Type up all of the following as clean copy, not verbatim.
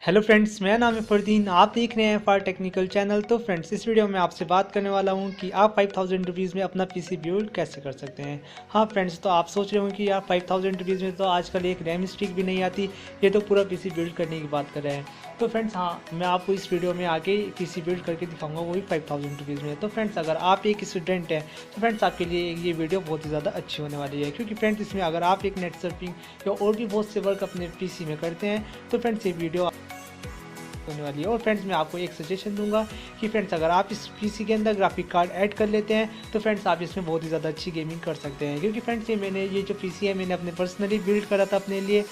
Hello friends, मेरा नाम है फरदीन। आप देख रहे हैं फार टेक्निकल चैनल। तो फ्रेंड्स, इस वीडियो में आपसे बात करने वाला हूं कि आप 5000 रुपीज़ में अपना पीसी बिल्ड कैसे कर सकते हैं। हाँ फ्रेंड्स, तो आप सोच रहे होंगे कि यार 5000 रुपीज़ में तो आजकल एक रैम स्टिक भी नहीं आती, ये तो पूरा पीसी बिल्ड करने की बात कर रहे हैं। तो फ्रेंड्स हाँ, मैं आपको इस वीडियो में आगे पीसी बिल्ड करके दिखाऊंगा, वो भी 5000 रुपीज़ में। तो फ्रेंड्स, अगर आप एक स्टूडेंट हैं तो फ्रेंड्स आपके लिए ये वीडियो बहुत ही ज़्यादा अच्छी होने वाली है, क्योंकि फ्रेंड्स इसमें अगर आप एक नेट सर्फिंग या और भी बहुत से वर्क अपने पीसी में करते हैं तो फ्रेंड्स ये वीडियो होने वाली है। और फ्रेंड्स, मैं आपको एक सजेशन दूंगा कि फ्रेंड्स अगर आप इस पीसी के अंदर ग्राफिक कार्ड ऐड कर लेते हैं तो फ्रेंड्स आप इसमें बहुत ही ज़्यादा अच्छी गेमिंग कर सकते हैं। क्योंकि फ्रेंड्स ये जो पीसी है मैंने अपने पर्सनली बिल्ड करा था अपने लिए।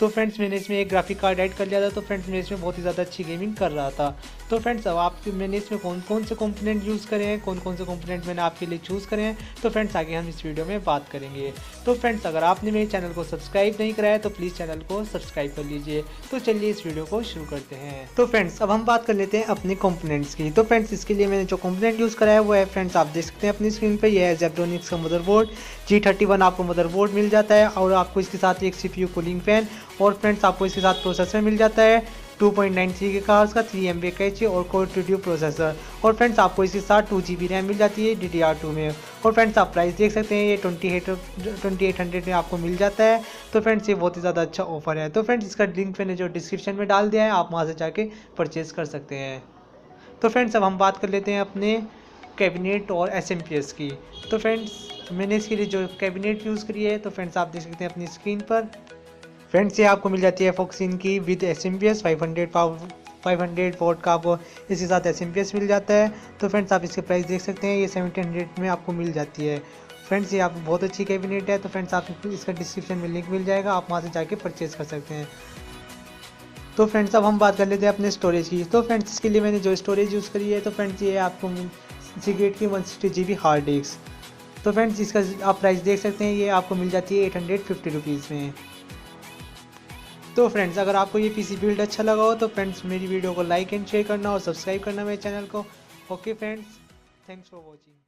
तो फ्रेंड्स मैंने इसमें एक ग्राफिक कार्ड ऐड कर लिया था, तो फ्रेंड्स मैं इसमें बहुत ही ज़्यादा अच्छी गेमिंग कर रहा था। तो फ्रेंड्स अब मैंने इसमें कौन कौन से कंपोनेंट यूज़ करे हैं, कौन कौन से कंपोनेंट मैंने आपके लिए चूज़ करे हैं, तो फ्रेंड्स आगे हम इस वीडियो में बात करेंगे। तो फ्रेंड्स, अगर आपने मेरे चैनल को सब्सक्राइब नहीं कराया तो प्लीज़ चैनल को सब्सक्राइब कर लीजिए। तो चलिए इस वीडियो को शुरू करते हैं। तो फ्रेंड्स, अब हम बात कर लेते हैं अपने कंपोनेंट्स की। तो फ्रेंड्स, इसके लिए मैंने जो कंपोनेंट यूज़ करा है वो है, फ्रेंड्स आप देख सकते हैं अपनी स्क्रीन पर, यह है जेब्रोनिक्स का मदरबोर्ड। G31 आपको मदरबोर्ड मिल जाता है, और आपको इसके साथ एक CPU कूलिंग फैन, और फ्रेंड्स आपको इसके साथ प्रोसेसर मिल जाता है 2.93 GHz का 3 MB कैचे और कोर ट्यूब प्रोसेसर। और फ्रेंड्स आपको इसके साथ 2 GB रैम मिल जाती है DDR2 में। और फ्रेंड्स आप प्राइस देख सकते हैं, ये 2800 में आपको मिल जाता है। तो फ्रेंड्स ये बहुत ही ज़्यादा अच्छा ऑफर है। तो फ्रेंड्स इसका लिंक मैंने जो डिस्क्रिप्शन में डाल दिया है, आप वहाँ से जाके परचेज़ कर सकते हैं। तो फ्रेंड्स अब हम बात कर लेते हैं अपने कैबिनेट और SMPS की। तो फ्रेंड्स मैंने इसके लिए जो कैबिनेट यूज़ करी है, तो फ्रेंड्स आप देख सकते हैं अपनी स्क्रीन पर। फ्रेंड्स ये आपको मिल जाती है फोक्सिन की विद SMPS 500 वोट का, आपको इसके साथ SMPS मिल जाता है। तो फ्रेंड्स आप इसके प्राइस देख सकते हैं, ये 1700 में आपको मिल जाती है। फ्रेंड्स ये आपको बहुत अच्छी कैबिनेट है। तो फ्रेंड्स आप इसका डिस्क्रिप्शन में लिंक मिल जाएगा, आप वहाँ से जाके परचेज़ कर सकते हैं। तो फ्रेंड्स अब हम बात कर लेते हैं अपने स्टोरेज की। तो फ्रेंड्स इसके लिए मैंने जो स्टोरेज यूज़ करी है, तो फ्रेंड्स ये आपको सीक्रेट की 160 GB हार्ड डिस्क। तो फ्रेंड्स इसका आप प्राइस देख सकते हैं, ये आपको मिल जाती है 850 रुपीज़ में। तो फ्रेंड्स अगर आपको ये पीसी बिल्ड अच्छा लगा हो तो फ्रेंड्स मेरी वीडियो को लाइक एंड शेयर करना और सब्सक्राइब करना मेरे चैनल को। Okay friends, thanks for watching.